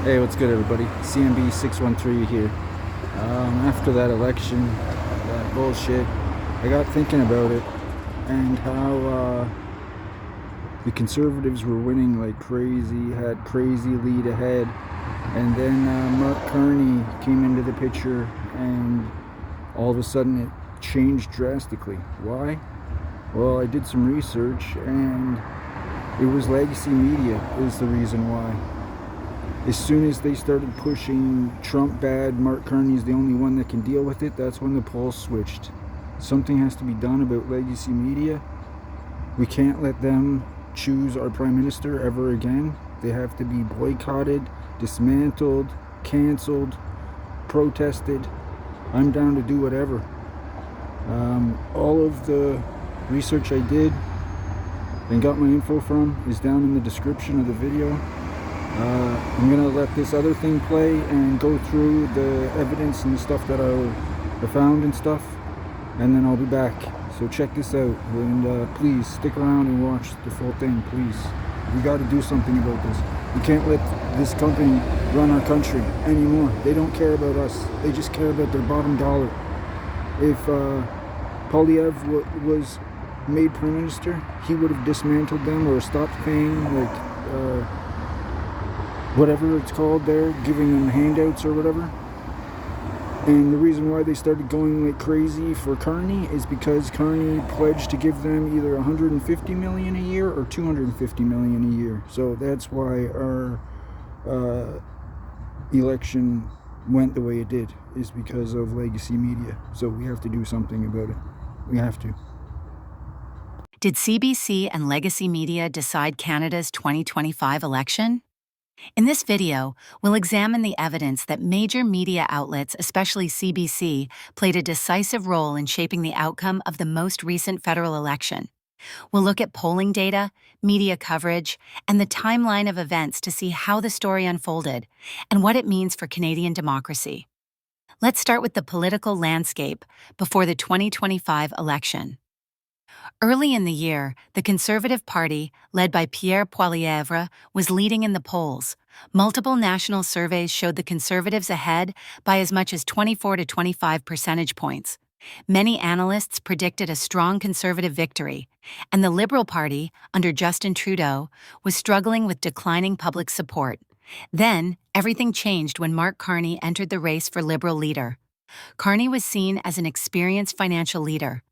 Hey, what's good, everybody? CMB 613 here. After that election, that bullshit, I got thinking about it and how the conservatives were winning like crazy, had crazy lead ahead, and then Mark Carney came into the picture, and all of a sudden it changed drastically. Why? Well, I did some research, and it was legacy media is the reason why. As soon as they started pushing Trump bad, Mark Carney's the only one that can deal with it, that's when the polls switched. Something has to be done about legacy media. We can't let them choose our prime minister ever again. They have to be boycotted, dismantled, canceled, protested. I'm down to do whatever. All of the research I did and got my info from is down in the description of the video. I'm gonna let this other thing play and go through the evidence and the stuff that I found and stuff, and then I'll be back. So check this out, and please stick around and watch the full thing, please. We got to do something about this. We can't let this company run our country anymore. They don't care about us. They just care about their bottom dollar. If Polyev was made prime minister, he would have dismantled them or stopped paying whatever it's called there, giving them handouts or whatever. And the reason why they started going like crazy for Carney is because Carney pledged to give them either 150 million a year or 250 million a year. So that's why our election went the way it did, is because of legacy media. So we have to do something about it. We have to. Did CBC and legacy media decide Canada's 2025 election? In this video, we'll examine the evidence that major media outlets, especially CBC, played a decisive role in shaping the outcome of the most recent federal election. We'll look at polling data, media coverage, and the timeline of events to see how the story unfolded and what it means for Canadian democracy. Let's start with the political landscape before the 2025 election. Early in the year, the Conservative Party, led by Pierre Poilievre, was leading in the polls. Multiple national surveys showed the Conservatives ahead by as much as 24 to 25 percentage points. Many analysts predicted a strong Conservative victory, and the Liberal Party, under Justin Trudeau, was struggling with declining public support. Then, everything changed when Mark Carney entered the race for Liberal leader. Carney was seen as an experienced financial leader.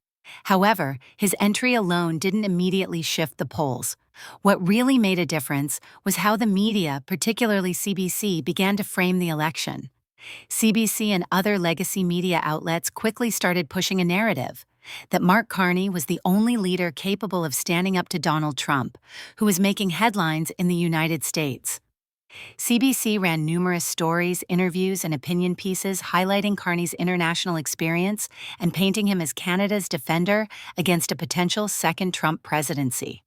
However, his entry alone didn't immediately shift the polls. What really made a difference was how the media, particularly CBC, began to frame the election. CBC and other legacy media outlets quickly started pushing a narrative that Mark Carney was the only leader capable of standing up to Donald Trump, who was making headlines in the United States. CBC ran numerous stories, interviews, and opinion pieces highlighting Carney's international experience and painting him as Canada's defender against a potential second Trump presidency.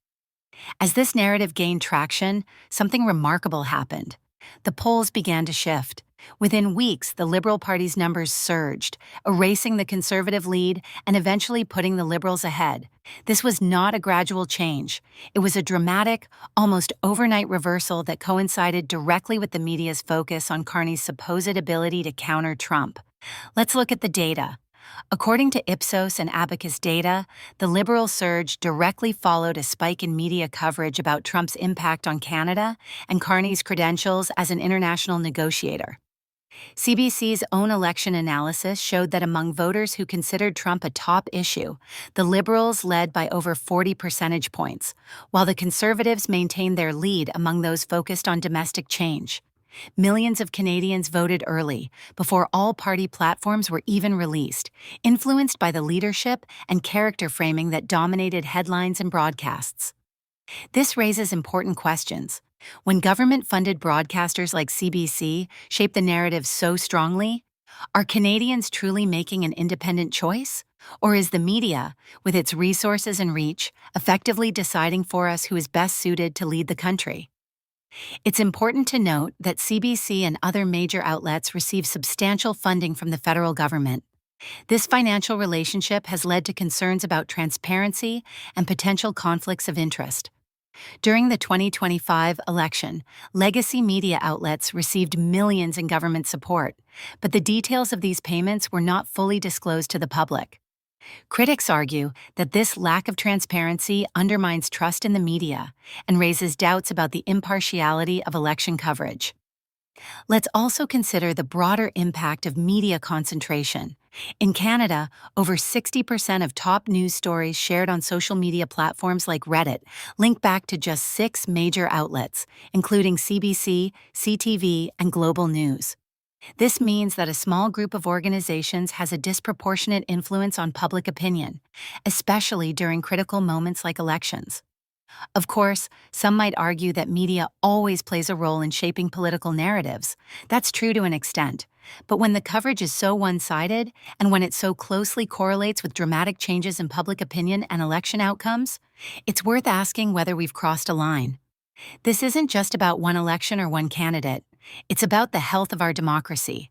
As this narrative gained traction, something remarkable happened. The polls began to shift. Within weeks, the Liberal Party's numbers surged, erasing the Conservative lead and eventually putting the Liberals ahead. This was not a gradual change. It was a dramatic, almost overnight reversal that coincided directly with the media's focus on Carney's supposed ability to counter Trump. Let's look at the data. According to Ipsos and Abacus data, the Liberal surge directly followed a spike in media coverage about Trump's impact on Canada and Carney's credentials as an international negotiator. CBC's own election analysis showed that among voters who considered Trump a top issue, the Liberals led by over 40 percentage points, while the Conservatives maintained their lead among those focused on domestic change. Millions of Canadians voted early, before all party platforms were even released, influenced by the leadership and character framing that dominated headlines and broadcasts. This raises important questions. When government-funded broadcasters like CBC shape the narrative so strongly, are Canadians truly making an independent choice? Or is the media, with its resources and reach, effectively deciding for us who is best suited to lead the country? It's important to note that CBC and other major outlets receive substantial funding from the federal government. This financial relationship has led to concerns about transparency and potential conflicts of interest. During the 2025 election, legacy media outlets received millions in government support, but the details of these payments were not fully disclosed to the public. Critics argue that this lack of transparency undermines trust in the media and raises doubts about the impartiality of election coverage. Let's also consider the broader impact of media concentration. In Canada, over 60% of top news stories shared on social media platforms like Reddit link back to just 6 major outlets, including CBC, CTV, and Global News. This means that a small group of organizations has a disproportionate influence on public opinion, especially during critical moments like elections. Of course, some might argue that media always plays a role in shaping political narratives. That's true to an extent. But when the coverage is so one-sided, and when it so closely correlates with dramatic changes in public opinion and election outcomes, it's worth asking whether we've crossed a line. This isn't just about one election or one candidate. It's about the health of our democracy.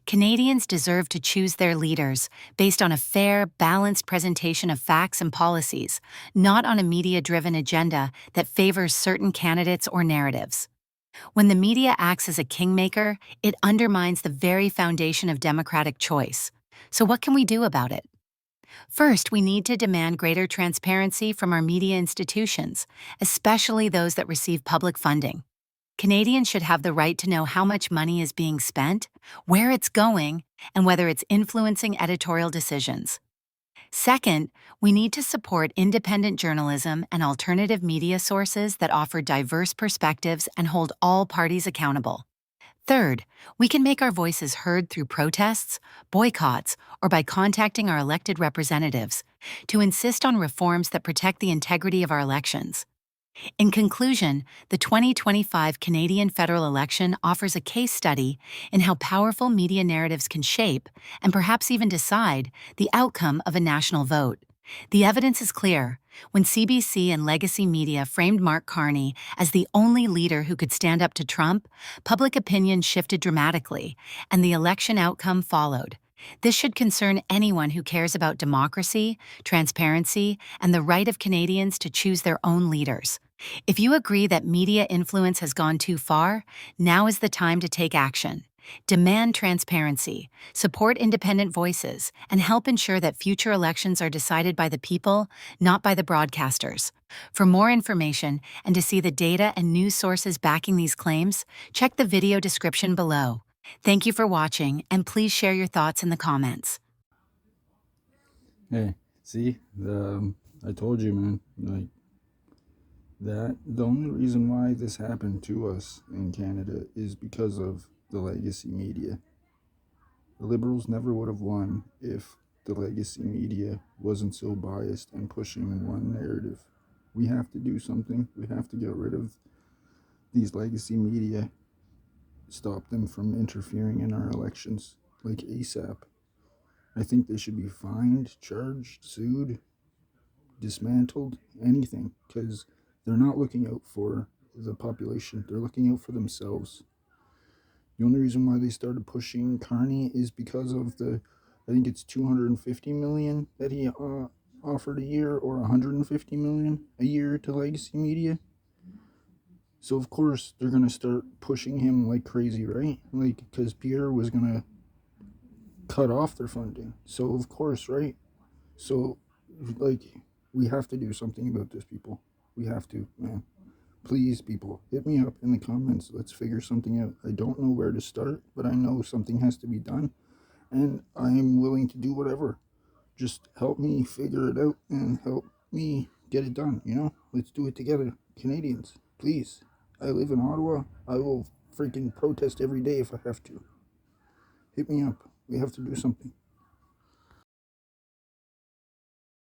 Canadians deserve to choose their leaders based on a fair, balanced presentation of facts and policies, not on a media-driven agenda that favors certain candidates or narratives. When the media acts as a kingmaker, it undermines the very foundation of democratic choice. So what can we do about it? First, we need to demand greater transparency from our media institutions, especially those that receive public funding. Canadians should have the right to know how much money is being spent, where it's going, and whether it's influencing editorial decisions. Second, we need to support independent journalism and alternative media sources that offer diverse perspectives and hold all parties accountable. Third, we can make our voices heard through protests, boycotts, or by contacting our elected representatives to insist on reforms that protect the integrity of our elections. In conclusion, the 2025 Canadian federal election offers a case study in how powerful media narratives can shape, and perhaps even decide, the outcome of a national vote. The evidence is clear. When CBC and legacy media framed Mark Carney as the only leader who could stand up to Trump, public opinion shifted dramatically, and the election outcome followed. This should concern anyone who cares about democracy, transparency, and the right of Canadians to choose their own leaders. If you agree that media influence has gone too far, now is the time to take action. Demand transparency, support independent voices, and help ensure that future elections are decided by the people, not by the broadcasters. For more information and to see the data and news sources backing these claims, check the video description below. Thank you for watching, and please share your thoughts in the comments. Hey, see, I told you, man, like, that the only reason why this happened to us in Canada is because of the legacy media. The Liberals never would have won if the legacy media wasn't so biased and pushing one narrative. We have to do something. We have to get rid of these legacy media, stop them from interfering in our elections, like ASAP. I think they should be fined, charged, sued, dismantled, anything, because they're not looking out for the population. They're looking out for themselves. The only reason why they started pushing Carney is because of I think it's 250 million that he offered a year, or 150 million a year to legacy media. So of course they're gonna start pushing him like crazy, right? Like, because Pierre was gonna cut off their funding. So of course, right? So, like, we have to do something about this, people. We have to, man. Please, people, hit me up in the comments. Let's figure something out. I don't know where to start, but I know something has to be done, and I'm willing to do whatever. Just help me figure it out and help me get it done, you know? Let's do it together. Canadians, please. I live in Ottawa. I will freaking protest every day if I have to. Hit me up. We have to do something.